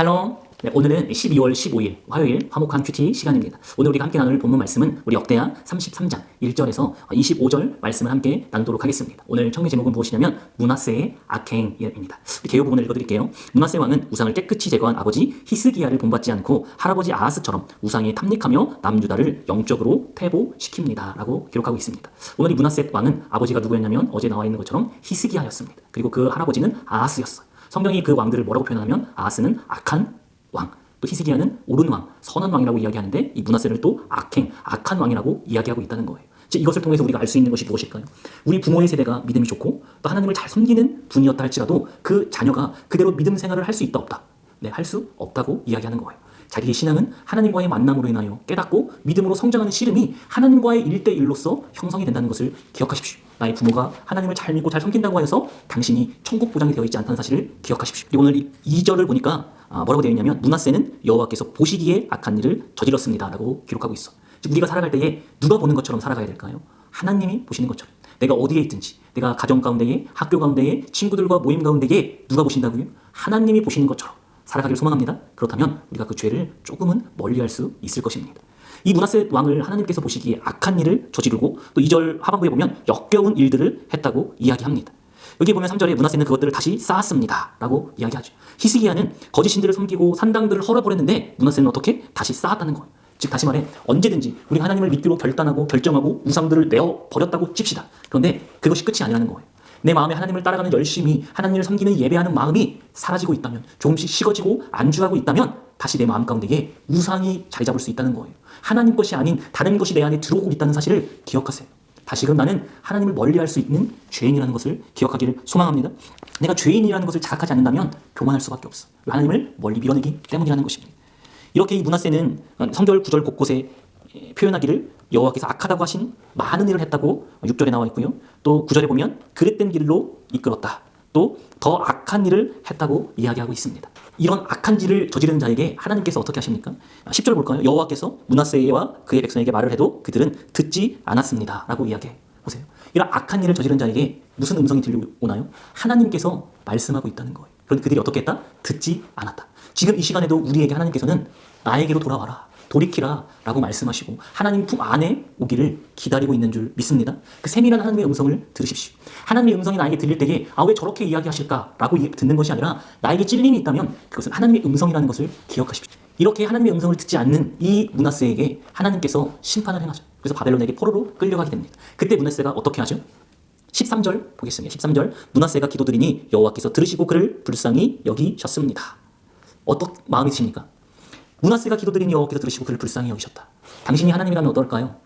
샬롬. 네, 오늘은 12월 15일 화요일 화목한 큐티 시간입니다. 오늘 우리가 함께 나눌 본문 말씀은 우리 역대하 33장 1절에서 25절 말씀을 함께 나누도록 하겠습니다. 오늘 청매 제목은 무엇이냐면 므낫세의 악행입니다. 개요 부분을 읽어드릴게요. 므낫세 왕은 우상을 깨끗이 제거한 아버지 히스기야를 본받지 않고 할아버지 아하스처럼 우상에 탐닉하며 남유다를 영적으로 퇴보시킵니다 라고 기록하고 있습니다. 오늘 이 므낫세 왕은 아버지가 누구였냐면 어제 나와 있는 것처럼 히스기야였습니다. 그리고 그 할아버지는 아하스였어요. 성경이 그 왕들을 뭐라고 표현하냐면 아하스는 악한 왕, 또 히스기야는 옳은 왕, 선한 왕이라고 이야기하는데 이 므낫세를 또 악한 왕이라고 이야기하고 있다는 거예요. 이것을 통해서 우리가 알 수 있는 것이 무엇일까요? 우리 부모의 세대가 믿음이 좋고 또 하나님을 잘 섬기는 분이었다 할지라도 그 자녀가 그대로 믿음 생활을 할 수 있다 없다? 네, 할 수 없다고 이야기하는 거예요. 자기의 신앙은 하나님과의 만남으로 인하여 깨닫고 믿음으로 성장하는 씨름이 하나님과의 1대1로서 형성이 된다는 것을 기억하십시오. 나의 부모가 하나님을 잘 믿고 잘 섬긴다고 하여서 당신이 천국 보장이 되어 있지 않다는 사실을 기억하십시오. 오늘 2절을 보니까 뭐라고 되어 있냐면 므낫세는 여호와께서 보시기에 악한 일을 저질렀습니다 라고 기록하고 있어. 즉 우리가 살아갈 때에 누가 보는 것처럼 살아가야 될까요? 하나님이 보시는 것처럼. 내가 어디에 있든지, 내가 가정 가운데에, 학교 가운데에, 친구들과 모임 가운데에 누가 보신다고요? 하나님이 보시는 것처럼 살아가기를 소망합니다. 그렇다면 우리가 그 죄를 조금은 멀리할 수 있을 것입니다. 이 므낫세 왕을 하나님께서 보시기에 악한 일을 저지르고 또 2절 하반부에 보면 역겨운 일들을 했다고 이야기합니다. 여기 보면 3절에 므낫세는 그것들을 다시 쌓았습니다 라고 이야기하죠. 히스기야는 거짓 신들을 섬기고 산당들을 헐어버렸는데 므낫세는 어떻게? 다시 쌓았다는 거예요. 즉 다시 말해 언제든지 우리가 하나님을 믿기로 결단하고 결정하고 우상들을 내어버렸다고 칩시다. 그런데 그것이 끝이 아니라는 거예요. 내 마음에 하나님을 따라가는 열심히 하나님을 섬기는 예배하는 마음이 사라지고 있다면, 조금씩 식어지고 안주하고 있다면 다시 내 마음 가운데에 우상이 자리 잡을 수 있다는 거예요. 하나님 것이 아닌 다른 것이 내 안에 들어오고 있다는 사실을 기억하세요. 다시금 나는 하나님을 멀리할 수 있는 죄인이라는 것을 기억하기를 소망합니다. 내가 죄인이라는 것을 자각하지 않는다면 교만할 수밖에 없어. 하나님을 멀리 밀어내기 때문이라는 것입니다. 이렇게 이 므낫세는 3절, 9절 곳곳에 표현하기를 여호와께서 악하다고 하신 많은 일을 했다고 6절에 나와 있고요. 또 9절에 보면 그릇된 길로 이끌었다. 또 더 악한 일을 했다고 이야기하고 있습니다. 이런 악한 일을 저지른 자에게 하나님께서 어떻게 하십니까? 10절 볼까요? 여호와께서 므낫세와 그의 백성에게 말을 해도 그들은 듣지 않았습니다 라고 이야기해 보세요. 이런 악한 일을 저지른 자에게 무슨 음성이 들려오나요? 하나님께서 말씀하고 있다는 거예요. 그런데 그들이 어떻게 했다? 듣지 않았다. 지금 이 시간에도 우리에게 하나님께서는 나에게로 돌아와라, 돌이키라 라고 말씀하시고 하나님 품 안에 오기를 기다리고 있는 줄 믿습니다. 그 세밀한 하나님의 음성을 들으십시오. 하나님의 음성이 나에게 들릴 때에 왜 저렇게 이야기하실까 라고 듣는 것이 아니라 나에게 찔림이 있다면 그것은 하나님의 음성이라는 것을 기억하십시오. 이렇게 하나님의 음성을 듣지 않는 이 므낫세에게 하나님께서 심판을 행하죠. 그래서 바벨론에게 포로로 끌려가게 됩니다. 그때 므낫세가 어떻게 하죠? 13절 보겠습니다. 13절 므낫세가 기도드리니 여호와께서 들으시고 그를 불쌍히 여기셨습니다. 어떤 마음이 드십니까? 므낫세가 기도드리니 여호와께서 들으시고 그를 불쌍히 여기셨다. 당신이 하나님이라면 어떨까요?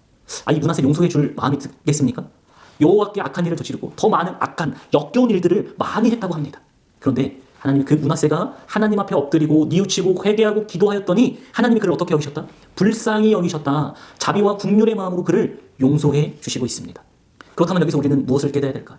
이 므낫세 용서해 줄 마음이 들겠습니까? 여호와께 악한 일을 저지르고 더 많은 악한 역겨운 일들을 많이 했다고 합니다. 그런데 하나님 그 므낫세가 하나님 앞에 엎드리고 뉘우치고 회개하고 기도하였더니 하나님이 그를 어떻게 여기셨다? 불쌍히 여기셨다. 자비와 국률의 마음으로 그를 용서해 주시고 있습니다. 그렇다면 여기서 우리는 무엇을 깨달아야 될까요?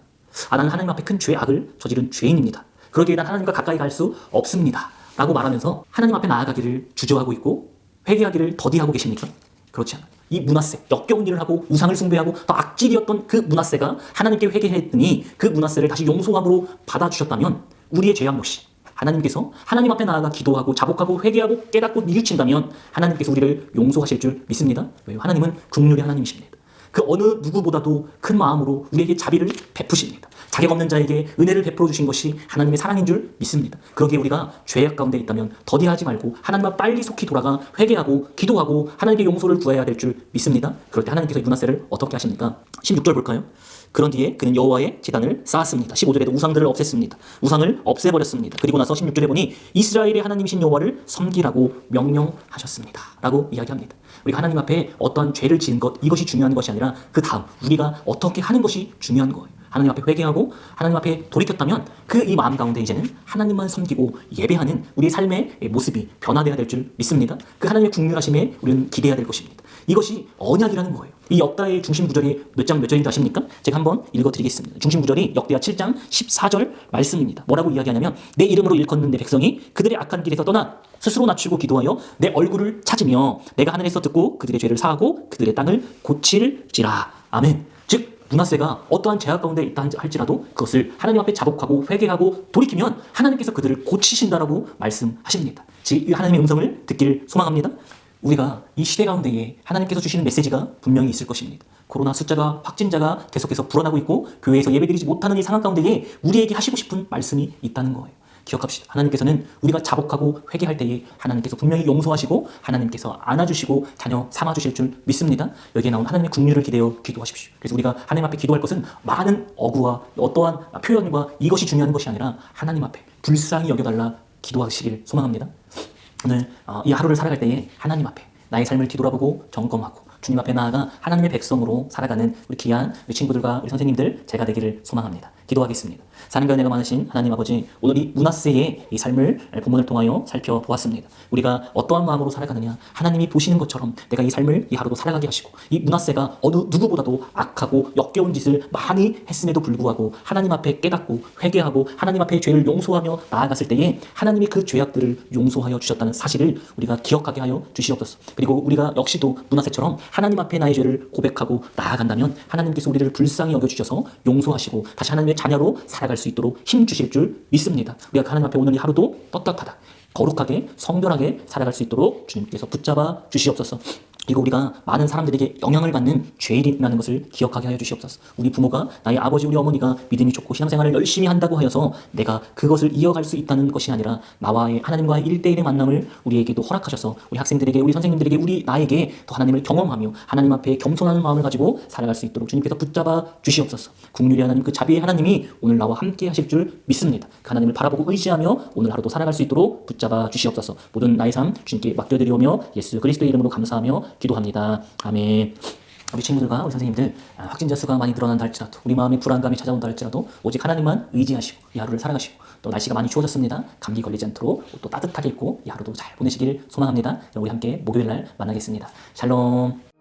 나는 하나님 앞에 큰 죄악을 저지른 죄인입니다. 그러기에 난 하나님과 가까이 갈 수 없습니다 라고 말하면서 하나님 앞에 나아가기를 주저하고 있고 회개하기를 더디하고 계십니까? 그렇지 않아요. 이 므낫세, 역겨운 일을 하고 우상을 숭배하고 더 악질이었던 그 므낫세가 하나님께 회개했더니 그 므낫세를 다시 용서함으로 받아주셨다면 우리의 죄악 몫이 하나님께서 하나님 앞에 나아가 기도하고 자복하고 회개하고 깨닫고 뉘우친다면 하나님께서 우리를 용서하실 줄 믿습니다. 왜요? 하나님은 긍휼의 하나님이십니다. 그 어느 누구보다도 큰 마음으로 우리에게 자비를 베푸십니다. 자격 없는 자에게 은혜를 베풀어 주신 것이 하나님의 사랑인 줄 믿습니다. 그러기에 우리가 죄악 가운데 있다면 더디하지 말고 하나님 앞 빨리 속히 돌아가 회개하고 기도하고 하나님께 용서를 구해야 될 줄 믿습니다. 그럴 때 하나님께서 이 므낫세를 어떻게 하십니까? 16절 볼까요? 그런 뒤에 그는 여호와의 제단을 쌓았습니다. 15절에도 우상들을 없앴습니다. 우상을 없애버렸습니다. 그리고 나서 16절에 보니 이스라엘의 하나님이신 여호와를 섬기라고 명령하셨습니다 라고 이야기합니다. 우리가 하나님 앞에 어떠한 죄를 지은 것, 이것이 중요한 것이 아니라 그 다음 우리가 어떻게 하는 것이 중요한 거예요. 하나님 앞에 회개하고 하나님 앞에 돌이켰다면 그 이 마음 가운데 이제는 하나님만 섬기고 예배하는 우리의 삶의 모습이 변화되어야 될 줄 믿습니다. 그 하나님의 국률하심에 우리는 기대해야 될 것입니다. 이것이 언약이라는 거예요. 이 역다의 중심 구절이 몇 장 몇 절인지 아십니까? 제가 한번 읽어드리겠습니다. 중심 구절이 역대하 7장 14절 말씀입니다. 뭐라고 이야기하냐면 내 이름으로 일컫는 내 백성이 그들의 악한 길에서 떠나 스스로 낮추고 기도하여 내 얼굴을 찾으며 내가 하늘에서 듣고 그들의 죄를 사하고 그들의 땅을 고칠지라. 아멘. 즉 므낫세가 어떠한 제약 가운데 있다 할지라도 그것을 하나님 앞에 자복하고 회개하고 돌이키면 하나님께서 그들을 고치신다라고 말씀하십니다. 즉, 이 하나님의 음성을 듣기를 소망합니다. 우리가 이 시대 가운데에 하나님께서 주시는 메시지가 분명히 있을 것입니다. 코로나 숫자가 확진자가 계속해서 불어나고 있고 교회에서 예배드리지 못하는 이 상황 가운데에 우리에게 하시고 싶은 말씀이 있다는 거예요. 기억합시다. 하나님께서는 우리가 자복하고 회개할 때에 하나님께서 분명히 용서하시고 하나님께서 안아주시고 자녀 삼아주실 줄 믿습니다. 여기에 나온 하나님의 긍휼을 기대어 기도하십시오. 그래서 우리가 하나님 앞에 기도할 것은 많은 어구와 어떠한 표현과 이것이 중요한 것이 아니라 하나님 앞에 불쌍히 여겨달라 기도하시길 소망합니다. 오늘 이 하루를 살아갈 때에 하나님 앞에 나의 삶을 뒤돌아보고 점검하고 주님 앞에 나아가 하나님의 백성으로 살아가는 우리 귀한 우리 친구들과 우리 선생님들 제가 되기를 소망합니다. 기도하겠습니다. 사랑과 은혜가 많으신 하나님 아버지, 오늘 이 므낫세의 이 삶을 본문을 통하여 살펴보았습니다. 우리가 어떠한 마음으로 살아가느냐, 하나님이 보시는 것처럼 내가 이 삶을 이 하루도 살아가게 하시고, 이 므낫세가 어느 누구보다도 악하고 역겨운 짓을 많이 했음에도 불구하고 하나님 앞에 깨닫고 회개하고 하나님 앞에 죄를 용서하며 나아갔을 때에 하나님이 그 죄악들을 용서하여 주셨다는 사실을 우리가 기억하게 하여 주시옵소서. 그리고 우리가 역시도 므낫세처럼 하나님 앞에 나의 죄를 고백하고 나아간다면 하나님께서 우리를 불쌍히 여겨주셔서 용서하시고 다시 하나님의 자녀로 살아갈 수 있도록 힘 주실 줄 믿습니다. 우리가 하나님 앞에 오늘 이 하루도 떳떳하다, 거룩하게 성결하게 살아갈 수 있도록 주님께서 붙잡아 주시옵소서. 그리고 우리가 많은 사람들에게 영향을 받는 죄인이라는 것을 기억하게 하여 주시옵소서. 우리 부모가, 나의 아버지, 우리 어머니가 믿음이 좋고 신앙생활을 열심히 한다고 하여서 내가 그것을 이어갈 수 있다는 것이 아니라 나와의 하나님과의 1대1의 만남을 우리에게도 허락하셔서 우리 학생들에게, 우리 선생님들에게, 우리 나에게 또 하나님을 경험하며 하나님 앞에 겸손한 마음을 가지고 살아갈 수 있도록 주님께서 붙잡아 주시옵소서. 국률의 하나님, 그 자비의 하나님이 오늘 나와 함께 하실 줄 믿습니다. 그 하나님을 바라보고 의지하며 오늘 하루도 살아갈 수 있도록 붙잡아 주시옵소서. 모든 나의 삶 주님께 맡겨드리오며 예수 그리스도의 이름으로 감사하며 기도합니다. 아멘. 우리 친구들과 우리 선생님들, 확진자 수가 많이 늘어난다 할지라도, 우리 마음에 불안감이 찾아온다 할지라도 오직 하나님만 의지하시고 이 하루를 살아가시고, 또 날씨가 많이 추워졌습니다. 감기 걸리지 않도록 또 따뜻하게 입고 이 하루도 잘 보내시길 소망합니다. 우리 함께 목요일 날 만나겠습니다. 샬롬.